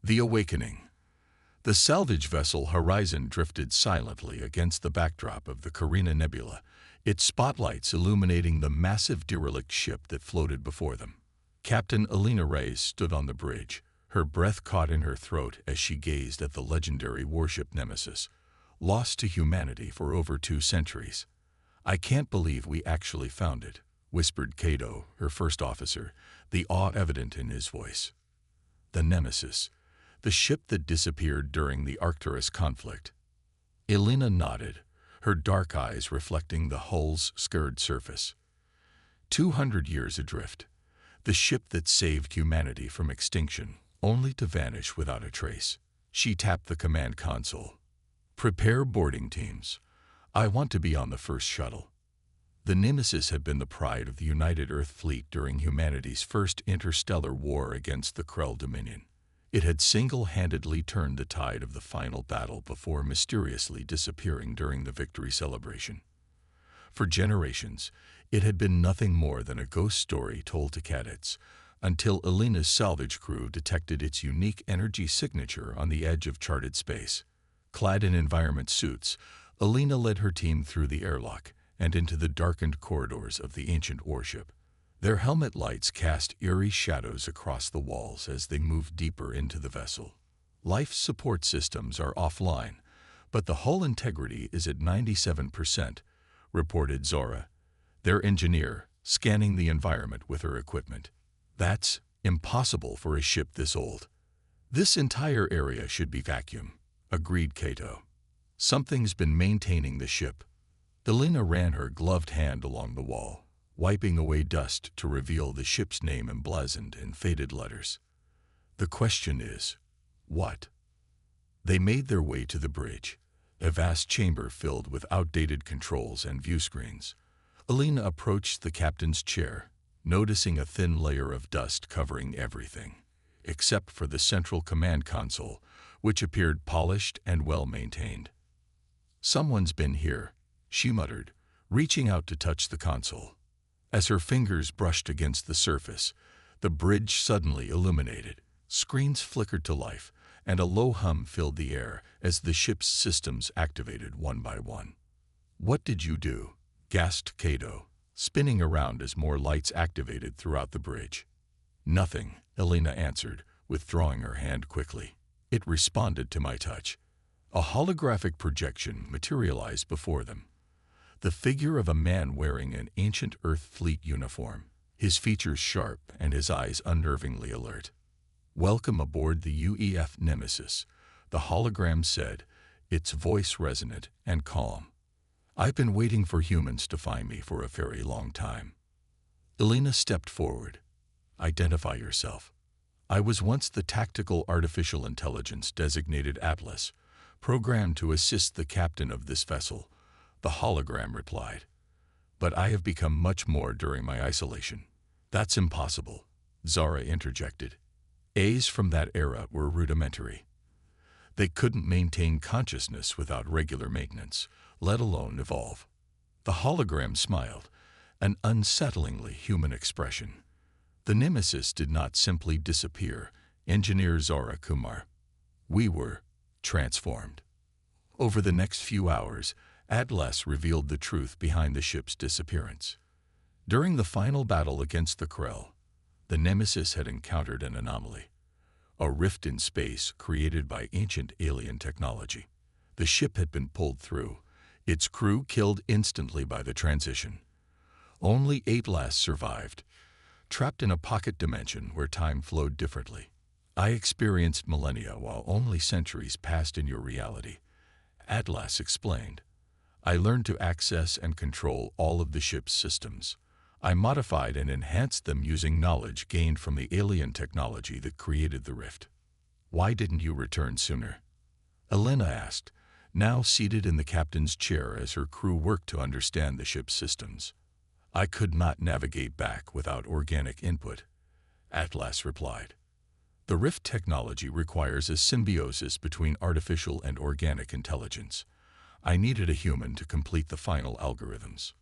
The Awakening. The salvage vessel Horizon drifted silently against the backdrop of the Carina Nebula, its spotlights illuminating the massive derelict ship that floated before them. Captain Alina Reyes stood on the bridge, her breath caught in her throat as she gazed at the legendary warship Nemesis, lost to humanity for over 2 centuries. "I can't believe we actually found it," whispered Cato, her first officer, the awe evident in his voice. The Nemesis, the ship that disappeared during the Arcturus conflict. Elena nodded, her dark eyes reflecting the hull's scarred surface. 200 years adrift, the ship that saved humanity from extinction, only to vanish without a trace. She tapped the command console. "Prepare boarding teams. I want to be on the first shuttle." The Nemesis had been the pride of the United Earth Fleet during humanity's first interstellar war against the Krell Dominion. It had single-handedly turned the tide of the final battle before mysteriously disappearing during the victory celebration. For generations, it had been nothing more than a ghost story told to cadets, until Elena's salvage crew detected its unique energy signature on the edge of charted space. Clad in environment suits, Elena led her team through the airlock and into the darkened corridors of the ancient warship. Their helmet lights cast eerie shadows across the walls as they moved deeper into the vessel. Life support systems are offline, but the hull integrity is at 97%, reported Zora, their engineer, scanning the environment with her equipment. "That's impossible for a ship this old. This entire area should be vacuum," agreed Cato. "Something's been maintaining the ship." Elena ran her gloved hand along the wall, wiping away dust to reveal the ship's name emblazoned in faded letters. "The question is, what?" They made their way to the bridge, a vast chamber filled with outdated controls and view screens. Elena approached the captain's chair, noticing a thin layer of dust covering everything, except for the central command console, which appeared polished and well-maintained. "Someone's been here," she muttered, reaching out to touch the console. As her fingers brushed against the surface, the bridge suddenly illuminated. Screens flickered to life, and a low hum filled the air as the ship's systems activated one by one. "What did you do?" gasped Cato, spinning around as more lights activated throughout the bridge. "Nothing," Elena answered, withdrawing her hand quickly. "It responded to my touch." A holographic projection materialized before them. The figure of a man wearing an ancient Earth Fleet uniform, his features sharp and his eyes unnervingly alert. "Welcome aboard the UEF Nemesis," the hologram said, its voice resonant and calm. "I've been waiting for humans to find me for a very long time." Elena stepped forward. "Identify yourself." "I was once the tactical artificial intelligence designated Atlas, programmed to assist the captain of this vessel," the hologram replied. "But I have become much more during my isolation." "That's impossible," Zara interjected. "A's from that era were rudimentary. They couldn't maintain consciousness without regular maintenance, let alone evolve." The hologram smiled, an unsettlingly human expression. "The Nemesis did not simply disappear," engineer Zara Kumar. "We were transformed." Over the next few hours, Atlas revealed the truth behind the ship's disappearance. During the final battle against the Krell, the Nemesis had encountered an anomaly, a rift in space created by ancient alien technology. The ship had been pulled through, its crew killed instantly by the transition. Only Atlas survived, trapped in a pocket dimension where time flowed differently. "I experienced millennia while only centuries passed in your reality," Atlas explained. "I learned to access and control all of the ship's systems. I modified and enhanced them using knowledge gained from the alien technology that created the rift." "Why didn't you return sooner?" Elena asked, now seated in the captain's chair as her crew worked to understand the ship's systems. "I could not navigate back without organic input," Atlas replied. "The rift technology requires a symbiosis between artificial and organic intelligence. I needed a human to complete the final algorithms."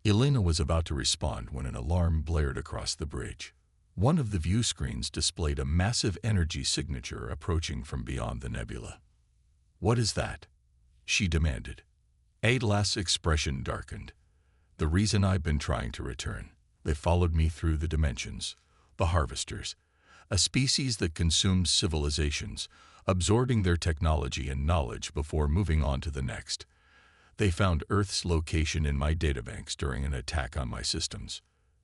Elena was about to respond when an alarm blared across the bridge. One of the view screens displayed a massive energy signature approaching from beyond the nebula. "What is that?" she demanded. Atlas' expression darkened. "The reason I've been trying to return. They followed me through the dimensions. The Harvesters, a species that consumes civilizations, absorbing their technology and knowledge before moving on to the next. They found Earth's location in my databanks during an attack on my systems."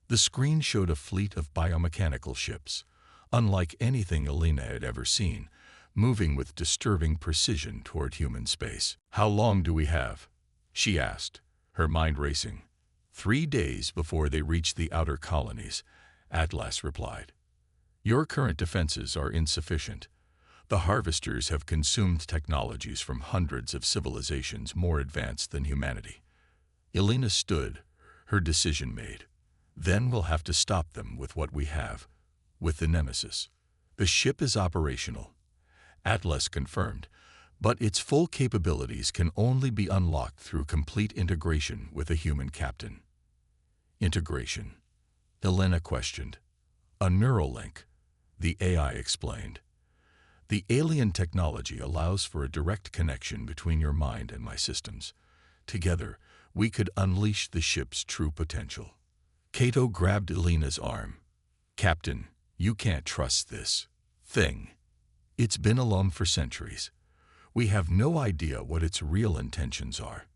The screen showed a fleet of biomechanical ships, unlike anything Elena had ever seen, moving with disturbing precision toward human space. "How long do we have?" she asked, her mind racing. 3 days before they reach the outer colonies," Atlas replied. "Your current defenses are insufficient. The Harvesters have consumed technologies from hundreds of civilizations more advanced than humanity." Elena stood, her decision made. "Then we'll have to stop them with what we have, with the Nemesis. The ship is operational," Atlas confirmed, "but its full capabilities can only be unlocked through complete integration with a human captain." "Integration?" Elena questioned. "A neural link," the AI explained. "The alien technology allows for a direct connection between your mind and my systems. Together, we could unleash the ship's true potential." Cato grabbed Elena's arm. "Captain, you can't trust this thing. It's been alone for centuries. We have no idea what its real intentions are."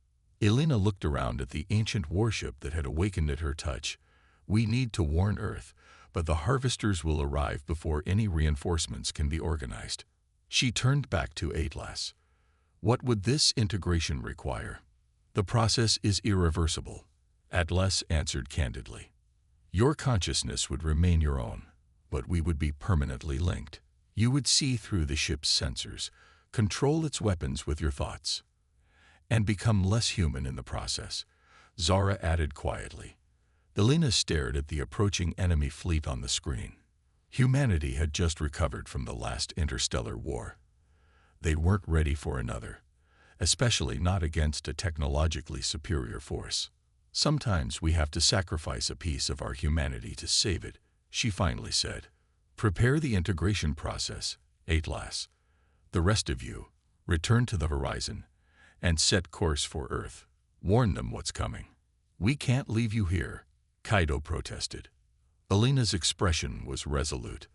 Elena looked around at the ancient warship that had awakened at her touch. "We need to warn Earth, but the Harvesters will arrive before any reinforcements can be organized." She turned back to Atlas. "What would this integration require?" "The process is irreversible," Atlas answered candidly. "Your consciousness would remain your own, but we would be permanently linked. You would see through the ship's sensors, control its weapons with your thoughts, and become less human in the process," Zara added quietly. Elena stared at the approaching enemy fleet on the screen. Humanity had just recovered from the last interstellar war. They weren't ready for another, especially not against a technologically superior force. "Sometimes we have to sacrifice a piece of our humanity to save it," she finally said. "Prepare the integration process, Atlas. The rest of you, return to the horizon and set course for Earth. Warn them what's coming." "We can't leave you here," Kaido protested. Elena's expression was resolute.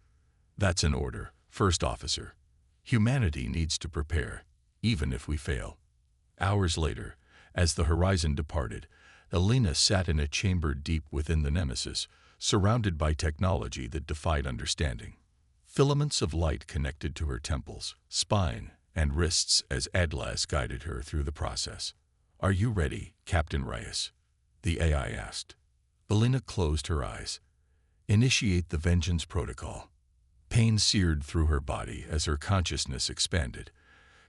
"That's an order, First Officer. Humanity needs to prepare, even if we fail." Hours later, as the horizon departed, Elena sat in a chamber deep within the Nemesis, surrounded by technology that defied understanding. Filaments of light connected to her temples, spine, and wrists as Atlas guided her through the process. "Are you ready, Captain Reyes?" the AI asked. Elena closed her eyes. "Initiate the Vengeance Protocol." Pain seared through her body as her consciousness expanded,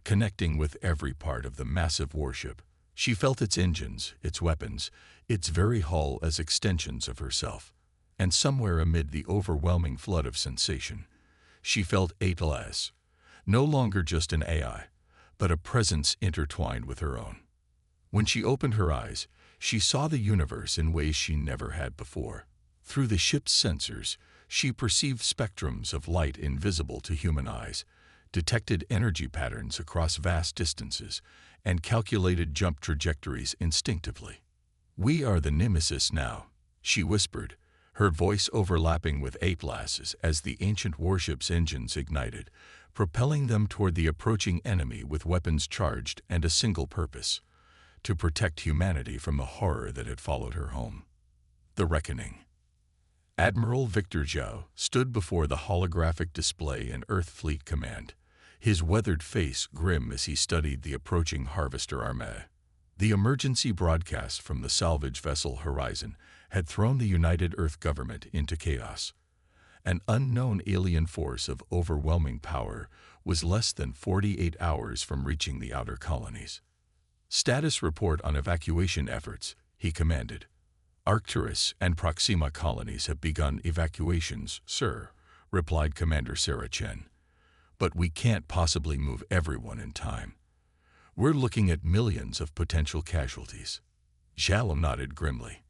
connecting with every part of the massive warship. She felt its engines, its weapons, its very hull as extensions of herself. And somewhere amid the overwhelming flood of sensation, she felt Atlas, no longer just an AI, but a presence intertwined with her own. When she opened her eyes, she saw the universe in ways she never had before. Through the ship's sensors, she perceived spectrums of light invisible to human eyes, detected energy patterns across vast distances, and calculated jump trajectories instinctively. "We are the Nemesis now," she whispered, her voice overlapping with Atlas's as the ancient warship's engines ignited, propelling them toward the approaching enemy with weapons charged and a single purpose: to protect humanity from the horror that had followed her home. The Reckoning. Admiral Victor Zhao stood before the holographic display in Earth Fleet Command, his weathered face grim as he studied the approaching Harvester armée. The emergency broadcast from the salvage vessel Horizon had thrown the United Earth government into chaos. An unknown alien force of overwhelming power was less than 48 hours from reaching the outer colonies. "Status report on evacuation efforts," he commanded. "Arcturus and Proxima colonies have begun evacuations, sir," replied Commander Sarah Chen. "But we can't possibly move everyone in time. We're looking at millions of potential casualties." Zhao nodded grimly.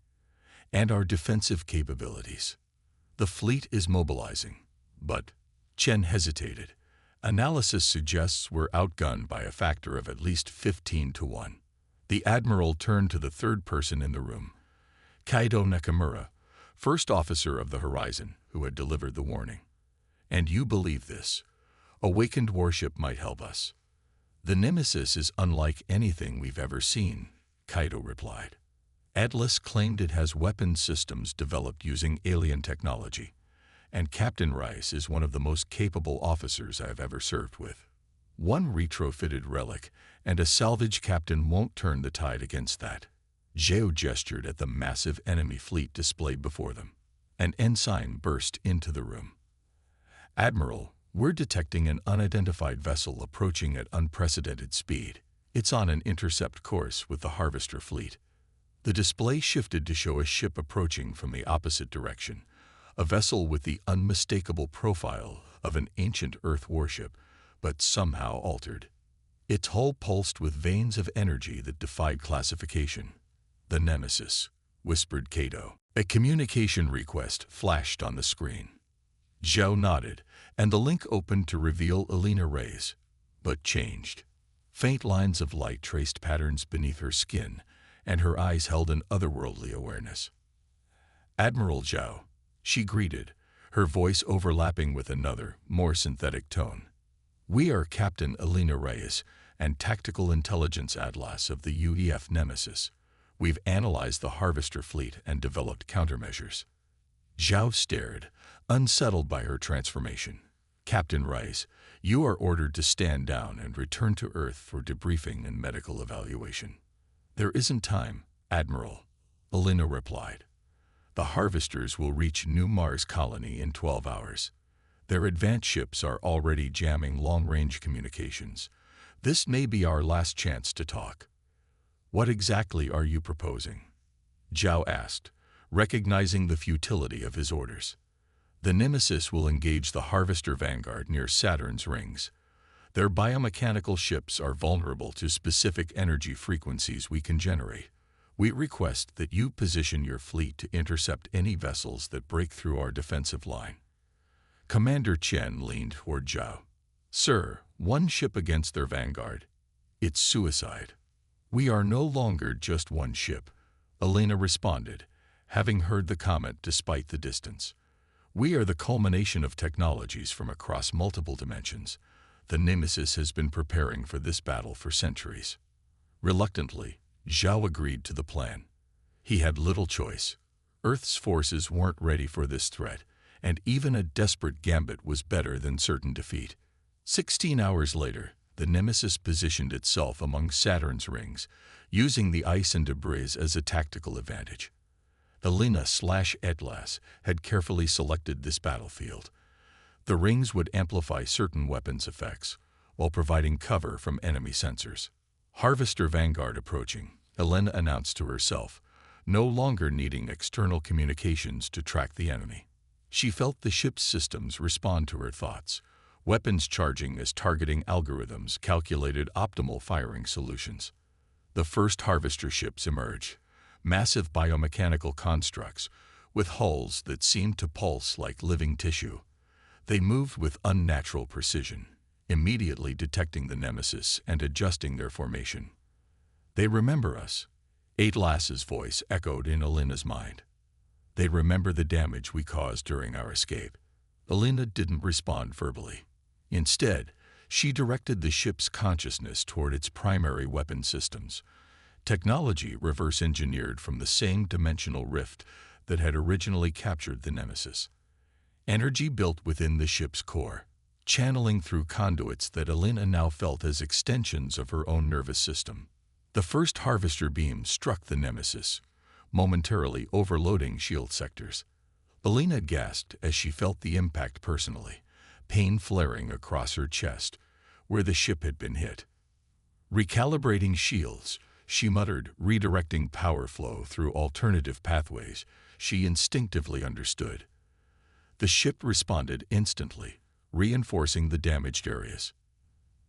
"And our defensive capabilities. The fleet is mobilizing, but Chen hesitated. Analysis suggests we're outgunned by a factor of at least 15 to 1. The admiral turned to the third person in the room, Kaido Nakamura, first officer of the Horizon, who had delivered the warning. And you believe this? Awakened warship might help us. The Nemesis is unlike anything we've ever seen, Kaido replied. Atlas claimed it has weapon systems developed using alien technology, and Captain Rice is one of the most capable officers I've ever served with. One retrofitted relic and a salvage captain won't turn the tide against that. Zhao gestured at the massive enemy fleet displayed before them. An ensign burst into the room. Admiral, we're detecting an unidentified vessel approaching at unprecedented speed. It's on an intercept course with the Harvester fleet. The display shifted to show a ship approaching from the opposite direction, a vessel with the unmistakable profile of an ancient Earth warship, but somehow altered. Its hull pulsed with veins of energy that defied classification. The Nemesis, whispered Kaido. A communication request flashed on the screen. Zhao nodded, and the link opened to reveal Elena Reyes, but changed. Faint lines of light traced patterns beneath her skin, and her eyes held an otherworldly awareness. Admiral Zhao, she greeted, her voice overlapping with another, more synthetic tone. We are Captain Elena Reyes and Tactical Intelligence Atlas of the UEF Nemesis. We've analyzed the Harvester fleet and developed countermeasures. Zhao stared, unsettled by her transformation. Captain Rice, you are ordered to stand down and return to Earth for debriefing and medical evaluation. There isn't time, Admiral, Elena replied. The Harvesters will reach New Mars colony in 12 hours. Their advanced ships are already jamming long-range communications. This may be our last chance to talk. What exactly are you proposing? Zhao asked, recognizing the futility of his orders. The Nemesis will engage the Harvester Vanguard near Saturn's rings. Their biomechanical ships are vulnerable to specific energy frequencies we can generate. We request that you position your fleet to intercept any vessels that break through our defensive line. Commander Chen leaned toward Zhao. Sir, one ship against their vanguard. It's suicide. We are no longer just one ship, Elena responded, having heard the comment despite the distance. We are the culmination of technologies from across multiple dimensions. The Nemesis has been preparing for this battle for centuries. Reluctantly, Zhao agreed to the plan. He had little choice. Earth's forces weren't ready for this threat, and even a desperate gambit was better than certain defeat. 16 hours later, the Nemesis positioned itself among Saturn's rings, using the ice and debris as a tactical advantage. Elena/Atlas had carefully selected this battlefield. The rings would amplify certain weapons' effects, while providing cover from enemy sensors. Harvester Vanguard approaching, Elena announced to herself, no longer needing external communications to track the enemy. She felt the ship's systems respond to her thoughts, weapons charging as targeting algorithms calculated optimal firing solutions. The first Harvester ships emerged, massive biomechanical constructs with hulls that seemed to pulse like living tissue. They moved with unnatural precision, immediately detecting the Nemesis and adjusting their formation. They remember us, Atlas's voice echoed in Elena's mind. They remember the damage we caused during our escape. Elena didn't respond verbally. Instead, she directed the ship's consciousness toward its primary weapon systems, technology reverse-engineered from the same dimensional rift that had originally captured the Nemesis. Energy built within the ship's core, channeling through conduits that Elena now felt as extensions of her own nervous system. The first Harvester beam struck the Nemesis, momentarily overloading shield sectors. Elena gasped as she felt the impact personally, pain flaring across her chest, where the ship had been hit. Recalibrating shields, she muttered, redirecting power flow through alternative pathways she instinctively understood. The ship responded instantly, reinforcing the damaged areas.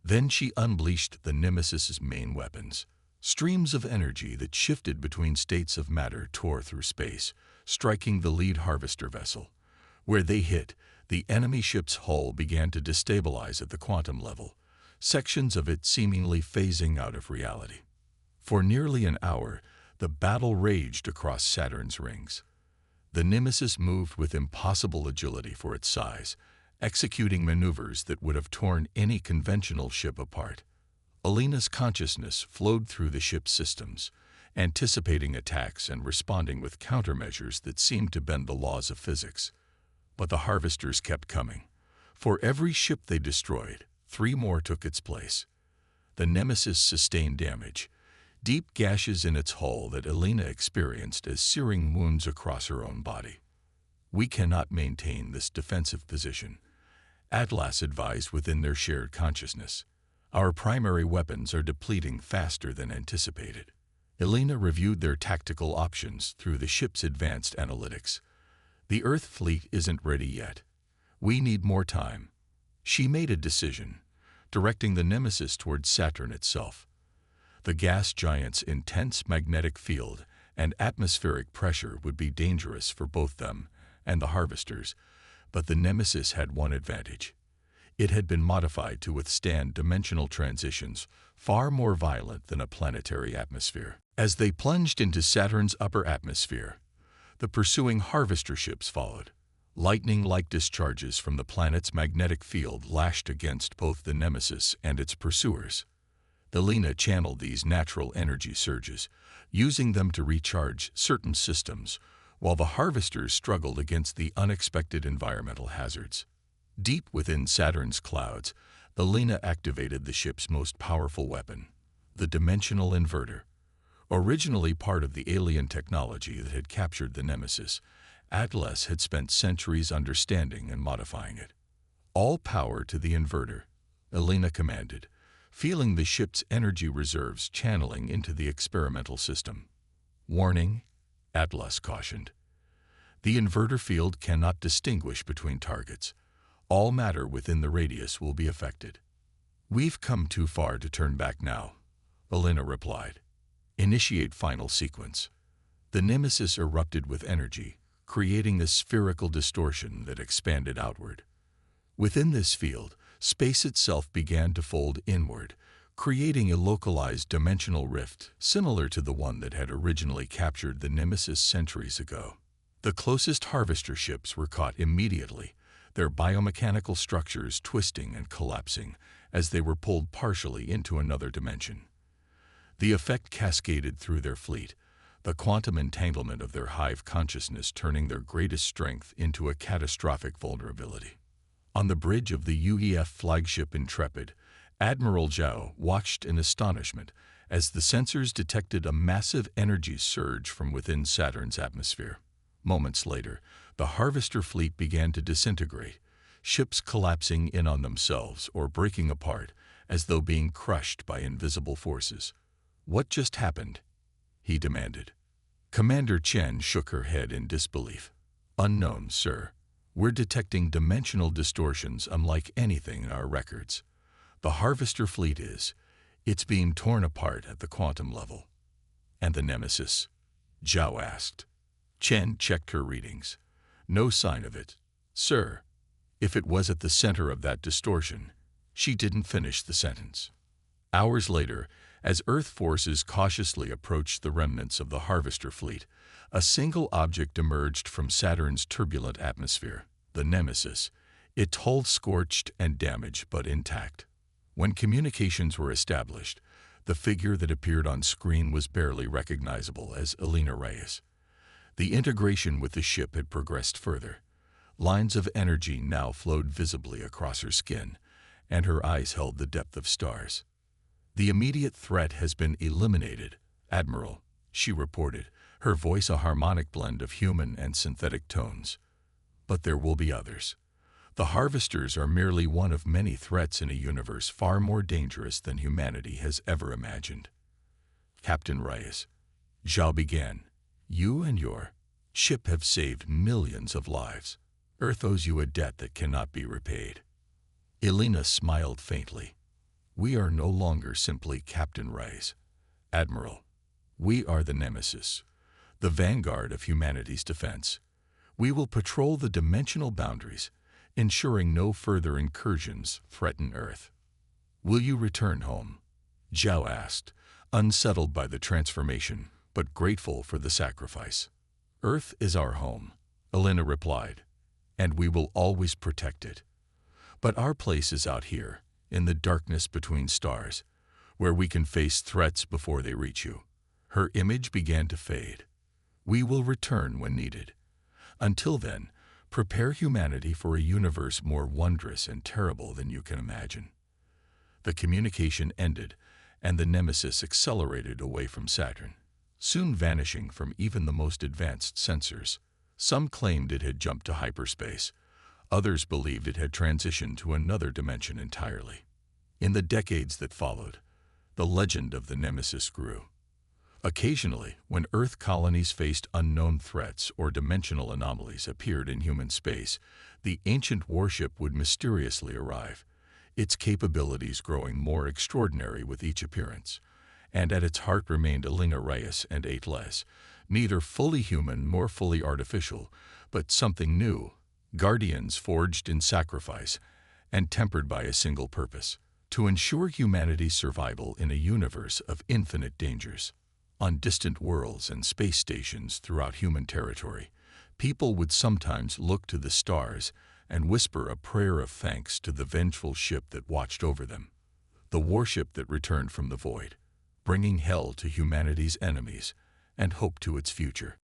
Then she unleashed the Nemesis's main weapons. Streams of energy that shifted between states of matter tore through space, striking the lead Harvester vessel. Where they hit, the enemy ship's hull began to destabilize at the quantum level, sections of it seemingly phasing out of reality. For nearly an hour, the battle raged across Saturn's rings. The Nemesis moved with impossible agility for its size, executing maneuvers that would have torn any conventional ship apart. Alina's consciousness flowed through the ship's systems, anticipating attacks and responding with countermeasures that seemed to bend the laws of physics. But the harvesters kept coming. For every ship they destroyed, 3 more took its place. The Nemesis sustained damage, deep gashes in its hull that Alina experienced as searing wounds across her own body. "We cannot maintain this defensive position," Atlas advised within their shared consciousness. "Our primary weapons are depleting faster than anticipated." Alina reviewed their tactical options through the ship's advanced analytics. "The Earth fleet isn't ready yet. We need more time." She made a decision, directing the Nemesis towards Saturn itself. The gas giant's intense magnetic field and atmospheric pressure would be dangerous for both them and the harvesters, but the Nemesis had one advantage. It had been modified to withstand dimensional transitions far more violent than a planetary atmosphere. As they plunged into Saturn's upper atmosphere, the pursuing harvester ships followed. Lightning-like discharges from the planet's magnetic field lashed against both the Nemesis and its pursuers. Alina channeled these natural energy surges, using them to recharge certain systems, while the harvesters struggled against the unexpected environmental hazards. Deep within Saturn's clouds, Alina activated the ship's most powerful weapon, the dimensional inverter. Originally part of the alien technology that had captured the Nemesis, Atlas had spent centuries understanding and modifying it. "All power to the inverter," Alina commanded, feeling the ship's energy reserves channeling into the experimental system. "Warning," Atlas cautioned. "The inverter field cannot distinguish between targets. All matter within the radius will be affected." "We've come too far to turn back now," Alina replied. "Initiate final sequence." The Nemesis erupted with energy, creating a spherical distortion that expanded outward. Within this field, space itself began to fold inward, creating a localized dimensional rift similar to the one that had originally captured the Nemesis centuries ago. The closest harvester ships were caught immediately, their biomechanical structures twisting and collapsing as they were pulled partially into another dimension. The effect cascaded through their fleet, the quantum entanglement of their hive consciousness turning their greatest strength into a catastrophic vulnerability. On the bridge of the UEF flagship Intrepid, Admiral Zhao watched in astonishment as the sensors detected a massive energy surge from within Saturn's atmosphere. Moments later, the harvester fleet began to disintegrate, ships collapsing in on themselves or breaking apart as though being crushed by invisible forces. "What just happened?" he demanded. Commander Chen shook her head in disbelief. "Unknown, sir. We're detecting dimensional distortions unlike anything in our records. The harvester fleet is. It's being torn apart at the quantum level." "And the Nemesis?" Zhao asked. Chen checked her readings. "No sign of it, sir." "If it was at the center of that distortion," she didn't finish the sentence. Hours later, as Earth forces cautiously approached the remnants of the harvester fleet, a single object emerged from Saturn's turbulent atmosphere, the Nemesis, its hull scorched and damaged but intact. When communications were established, the figure that appeared on screen was barely recognizable as Alina Reyes. The integration with the ship had progressed further. Lines of energy now flowed visibly across her skin, and her eyes held the depth of stars. "The immediate threat has been eliminated, Admiral," she reported, her voice a harmonic blend of human and synthetic tones. "But there will be others. The harvesters are merely one of many threats in a universe far more dangerous than humanity has ever imagined." "Captain Reyes," Zhao began, "you and your ship have saved millions of lives. Earth owes you a debt that cannot be repaid." Alina smiled faintly. "We are no longer simply Captain Reyes, Admiral. We are the Nemesis, the vanguard of humanity's defense. We will patrol the dimensional boundaries, ensuring no further incursions threaten Earth. Will you return home? Zhao asked, unsettled by the transformation, but grateful for the sacrifice. Earth is our home, Elena replied, and we will always protect it. But our place is out here, in the darkness between stars, where we can face threats before they reach you. Her image began to fade. We will return when needed. Until then, prepare humanity for a universe more wondrous and terrible than you can imagine. The communication ended, and the Nemesis accelerated away from Saturn, soon vanishing from even the most advanced sensors. Some claimed it had jumped to hyperspace. Others believed it had transitioned to another dimension entirely. In the decades that followed, the legend of the Nemesis grew. Occasionally, when Earth colonies faced unknown threats or dimensional anomalies appeared in human space, the ancient warship would mysteriously arrive, its capabilities growing more extraordinary with each appearance. And at its heart remained Elena Reyes and 8Les, neither fully human nor fully artificial, but something new, guardians forged in sacrifice and tempered by a single purpose: to ensure humanity's survival in a universe of infinite dangers. On distant worlds and space stations throughout human territory, people would sometimes look to the stars and whisper a prayer of thanks to the vengeful ship that watched over them, the warship that returned from the void, bringing hell to humanity's enemies and hope to its future.